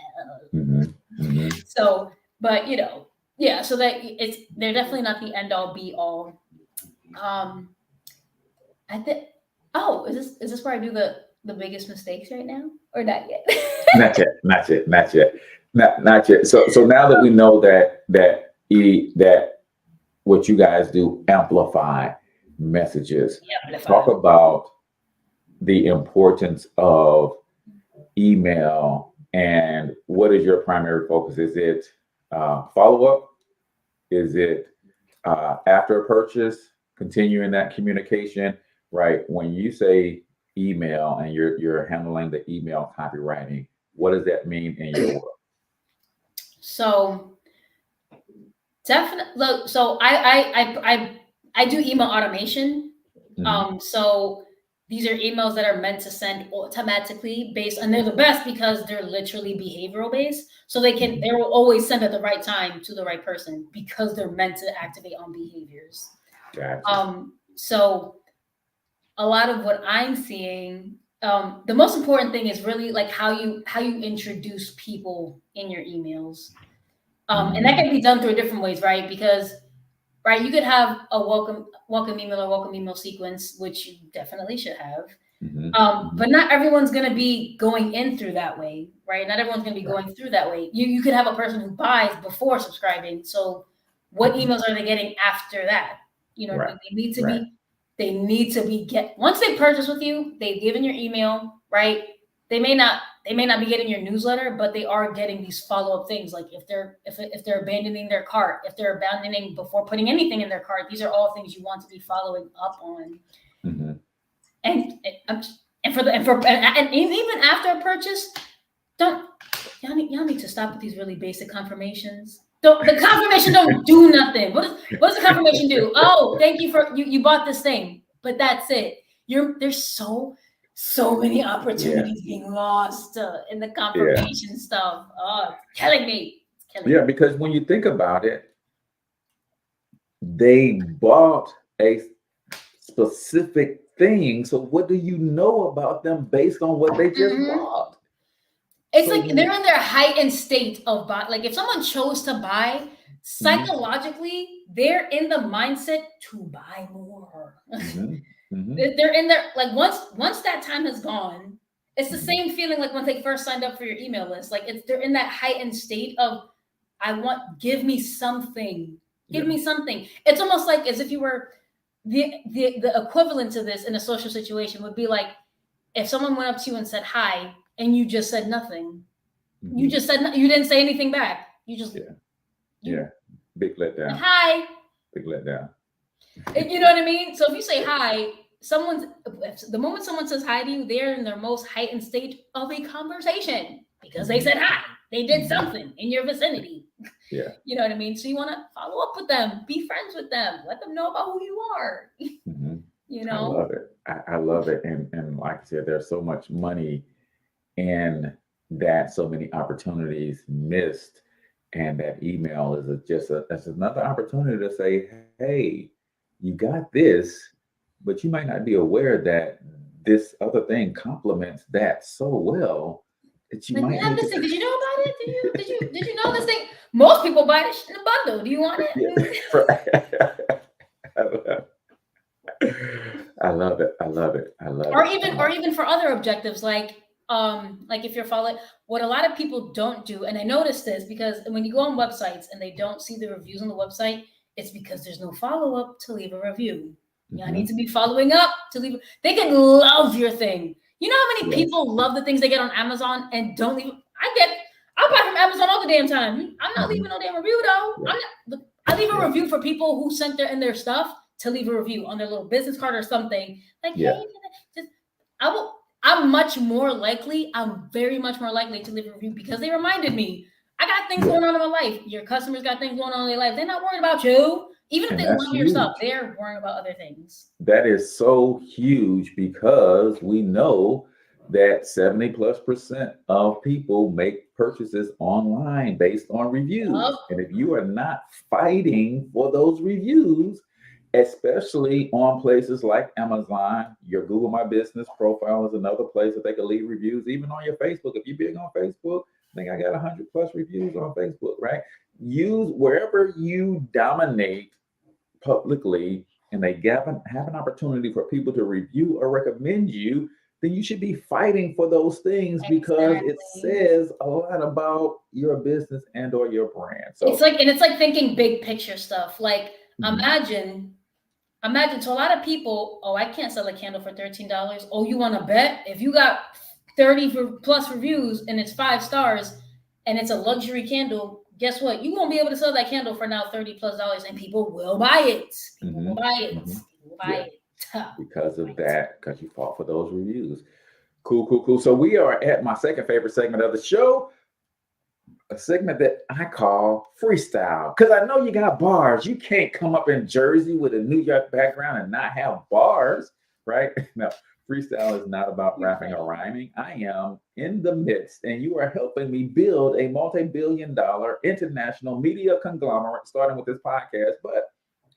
So, but you know, yeah. So that they're definitely not the end all be all. I think. Oh, is this where I do the biggest mistakes right now, or not yet? Not yet. So now that we know that what you guys do, amplify messages, talk about the importance of email, and what is your primary focus? Is it follow-up? Is it after a purchase, continuing that communication? Right, when you say email and you're handling the email copywriting, what does that mean in your world? So definitely. So I do email automation. So these are emails that are meant to send automatically based, and they're the best because they're literally behavioral based. So they will always send at the right time to the right person because they're meant to activate on behaviors. Gotcha. So a lot of what I'm seeing, the most important thing is really like how you introduce people in your emails. And that can be done through different ways, right? Because, right, you could have a welcome email or welcome email sequence, which you definitely should have. But not everyone's going to be going in through that way, right? Not everyone's going to be going through that way. You could have a person who buys before subscribing. So what emails are they getting after that? You know, they need to be once they purchase with you, they've given your email, right? They may not be getting your newsletter, but they are getting these follow-up things. Like if they're abandoning their cart, if they're abandoning before putting anything in their cart, these are all things you want to be following up on. And even after a purchase, y'all need to stop with these really basic confirmations. The confirmation don't do nothing. What does the confirmation do? Oh, thank you for you bought this thing, but that's it. There's so many opportunities being lost in the confirmation stuff. Oh, it's killing me. Because when you think about it, they bought a specific thing. So what do you know about them based on what they just bought? It's like they're in their heightened state of buy. Like if someone chose to buy, psychologically, they're in the mindset to buy more. They're in there, like once that time has gone, it's the same feeling like when they first signed up for your email list. Like they're in that heightened state of, give me something. Give me something. It's almost like as if you were the equivalent to this in a social situation would be like if someone went up to you and said hi and you just said nothing. You just said you didn't say anything back. You just big letdown. Hi. Big letdown. You know what I mean? So if you say hi, the moment someone says hi to you, they're in their most heightened state of a conversation because they said hi. They did something in your vicinity. Yeah. You know what I mean? So you want to follow up with them, be friends with them, let them know about who you are. You know? I love it. I love it. And like I said, there's so much money in that, so many opportunities missed. And that email is that's another opportunity to say, hey, you got this, but you might not be aware that this other thing complements that so well that you might. This thing, did you know about it? Did you know this thing? Most people buy this in a bundle. Do you want it? I love it. Or even for other objectives, like if you're following, what a lot of people don't do, and I noticed this because when you go on websites and they don't see the reviews on the website, it's because there's no follow-up to leave a review. I need to be following up to leave. They can love your thing. You know how many people love the things they get on Amazon and don't leave? I buy from Amazon all the damn time. I'm not leaving no damn review though. I leave a review for people who sent their stuff to leave a review on their little business card or something. Like, hey, I'm very much more likely to leave a review because they reminded me. I got things going on in my life. Your customers got things going on in their life. They're not worried about you. Even if they love your stuff, they're worrying about other things. That is so huge because we know that 70+% of people make purchases online based on reviews. And if you are not fighting for those reviews, especially on places like Amazon, your Google My Business profile is another place that they can leave reviews. Even on your Facebook, if you're big on Facebook, I think I got 100+ reviews on Facebook, right? Use wherever you dominate publicly and they have an opportunity for people to review or recommend you, then you should be fighting for those things because it says a lot about your business and or your brand. So it's like thinking big picture stuff. Like imagine, so a lot of people, I can't sell a candle for $13. Oh, you want to bet? If you got 30+ reviews and it's 5 stars and it's a luxury candle, guess what? You won't be able to sell that candle for now $30+ and people will buy it. People will buy it. People buy it. Because of that, because you fought for those reviews. Cool. So we are at my second favorite segment of the show, a segment that I call freestyle. Because I know you got bars. You can't come up in Jersey with a New York background and not have bars, right? No, freestyle is not about rapping or rhyming. I am in the midst, and you are helping me build a multi-billion-dollar international media conglomerate, starting with this podcast. But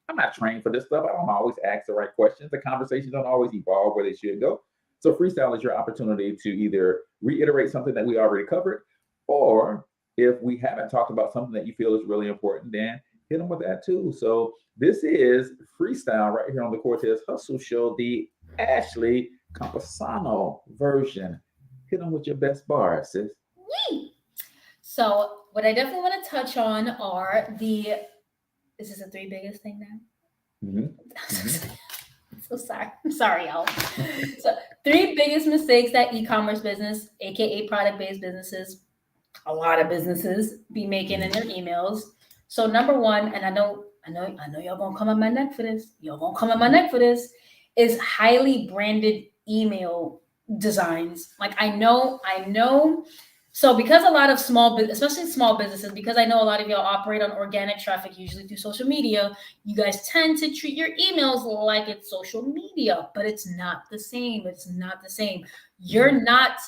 I'm not trained for this stuff. I don't always ask the right questions. The conversations don't always evolve where they should go. So freestyle is your opportunity to either reiterate something that we already covered, or if we haven't talked about something that you feel is really important, then hit them with that too. So this is freestyle right here on the Cortez Hustle Show, the Ashley Campusano version. Hit them with your best bars, sis. So what I definitely want to touch on are is this the 3 biggest thing now? So sorry. I'm sorry, y'all. So 3 biggest mistakes that e-commerce business, aka product-based businesses, a lot of businesses be making in their emails. So number 1, and I know y'all gonna come on my neck for this. Is highly branded email designs. Like I know. So because a lot of especially small businesses, because I know a lot of y'all operate on organic traffic, usually through social media, you guys tend to treat your emails like it's social media, but it's not the same. You're not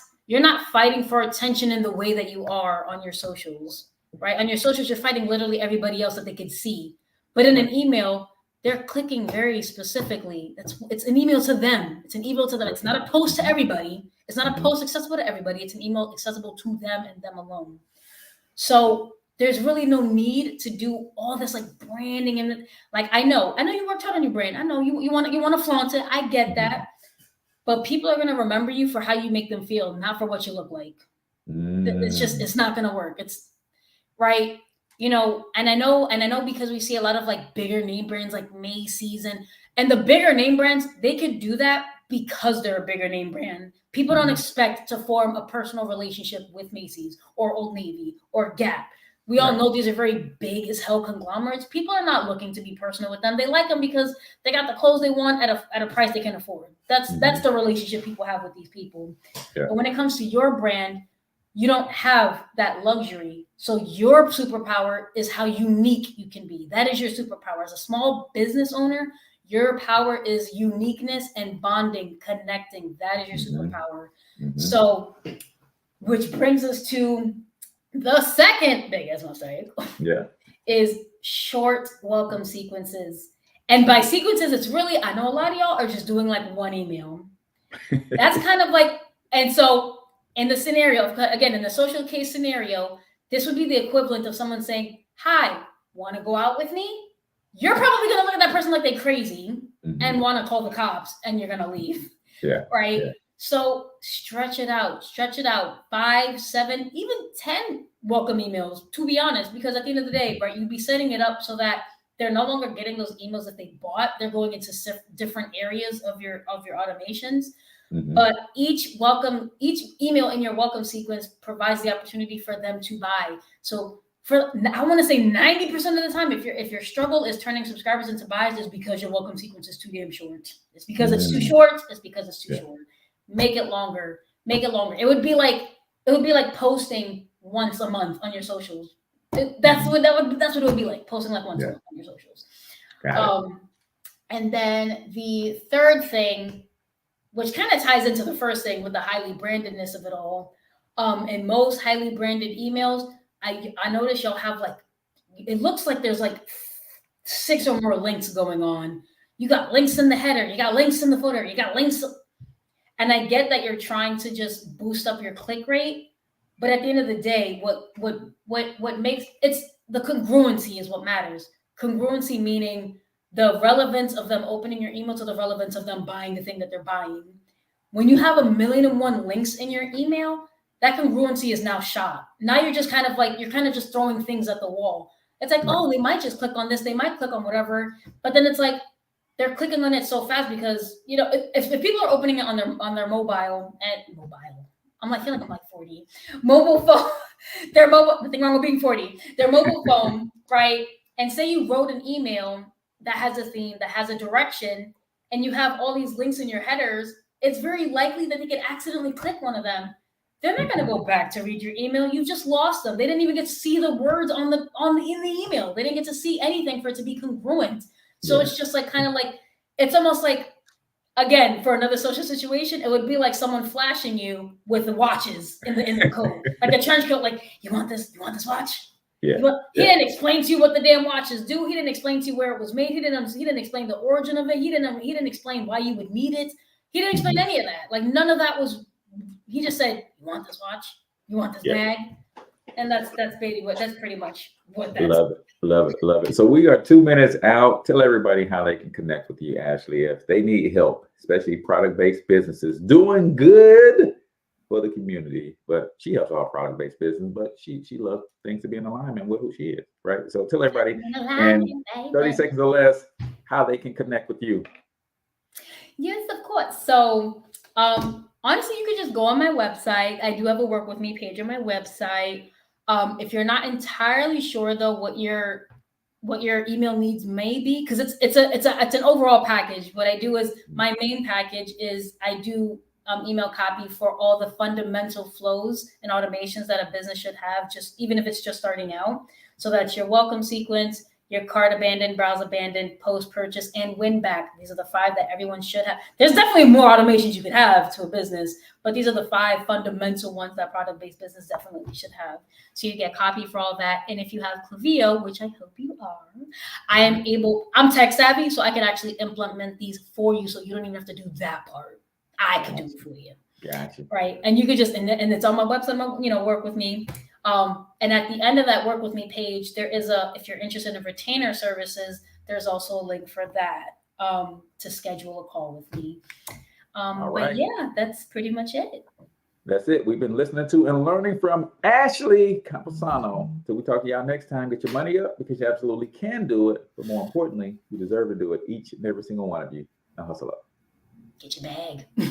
fighting for attention in the way that you are on your socials, right? On your socials, you're fighting literally everybody else that they can see. But in an email, they're clicking very specifically. It's an email to them. It's an email to them. It's not a post to everybody. It's not a post accessible to everybody. It's an email accessible to them and them alone. So there's really no need to do all this like branding and like I know you worked hard on your brand. I know you want to flaunt it. I get that, but people are gonna remember you for how you make them feel, not for what you look like. It's not gonna work. It's right. And I know because we see a lot of like bigger name brands like Macy's and the bigger name brands, they could do that because they're a bigger name brand. People don't expect to form a personal relationship with Macy's or Old Navy or Gap. We all know these are very big as hell conglomerates. People are not looking to be personal with them. They like them because they got the clothes they want at a price they can afford. That's the relationship people have with these people. Yeah. But when it comes to your brand, you don't have that luxury. So your superpower is how unique you can be. That is your superpower. As a small business owner, your power is uniqueness and bonding, connecting. That is your superpower. So, which brings us to the second biggest mistake. Is short welcome sequences. And by sequences, it's really, I know a lot of y'all are just doing like one email. That's kind of like, and so in the scenario, again, in the social case scenario, this would be the equivalent of someone saying, hi, want to go out with me? You're probably going to look at that person like they're crazy and want to call the cops, and you're going to leave. Right? So stretch it out, 5, 7, even 10 welcome emails, to be honest, because at the end of the day, right, you'd be setting it up so that they're no longer getting those emails that they bought. They're going into different areas of your automations. But each email in your welcome sequence provides the opportunity for them to buy. So I want to say 90% of the time, if your struggle is turning subscribers into buyers, is because your welcome sequence is too damn short. It's because it's too short. It's because it's too short. Make it longer. It would be like posting once a month on your socials. That's what it would be like, posting like once a month on your socials. And then the third thing, which kind of ties into the first thing with the highly brandedness of it all. In most highly branded emails, I notice you'll have like, it looks like there's like 6 or more links going on. You got links in the header, you got links in the footer, you got links. And I get that you're trying to just boost up your click rate, but at the end of the day, what makes it's the congruency is what matters. Congruency meaning the relevance of them opening your email to the relevance of them buying the thing that they're buying. When you have 1,000,001 links in your email, that congruency is now shot. Now you're just kind of just throwing things at the wall. It's like, oh, they might just click on this, they might click on whatever, but then it's like they're clicking on it so fast because, you know, if people are opening it on their mobile, I'm like, I feel like I'm like 40. Mobile phone, their mobile, nothing wrong with being 40. Their mobile phone, right? And say you wrote an email that has a theme, that has a direction, and you have all these links in your headers, it's very likely that they could accidentally click one of them. They're not going to go back to read your email. You just lost them. They didn't even get to see the words in the email. They didn't get to see anything for it to be congruent. So it's just like kind of like, it's almost like, again, for another social situation, it would be like someone flashing you with the watches in the code, like a trench coat, like, you want this watch? He didn't explain to you what the damn watches do. He didn't explain to you where it was made. He didn't explain the origin of it. He didn't explain why you would need it. He didn't explain any of that. Like none of that was. He just said, "You want this watch? You want this bag?" And that's pretty much what that's. Love it. So we are 2 minutes out. Tell everybody how they can connect with you, Ashley, if they need help, especially product-based businesses doing good for the community. But she helps all product-based business, but she loves things to be in alignment with who she is, right? So tell everybody in 30 seconds or less how they can connect with you. Yes, of course. So honestly, you could just go on my website. I do have a work with me page on my website. If you're not entirely sure though what your email needs may be, because it's an overall package. What I do is my main package is I do email copy for all the fundamental flows and automations that a business should have, just even if it's just starting out. So that's your welcome sequence, your cart abandon, browse abandon, post purchase, and win back. These are the 5 that everyone should have. There's definitely more automations you could have to a business, but these are the 5 fundamental ones that product-based business definitely should have. So you get copy for all that. And if you have Klaviyo, which I hope you are, I'm tech savvy, so I can actually implement these for you. So you don't even have to do that part. I can do it for you. Gotcha. Right. And you could just, and it's on my website, work with me. And at the end of that work with me page, there is if you're interested in retainer services, there's also a link for that, to schedule a call with me. But yeah, that's pretty much it. That's it. We've been listening to and learning from Ashley Campusano. Till we talk to y'all next time, get your money up because you absolutely can do it. But more importantly, you deserve to do it. Each and every single one of you. Now hustle up. Get your bag.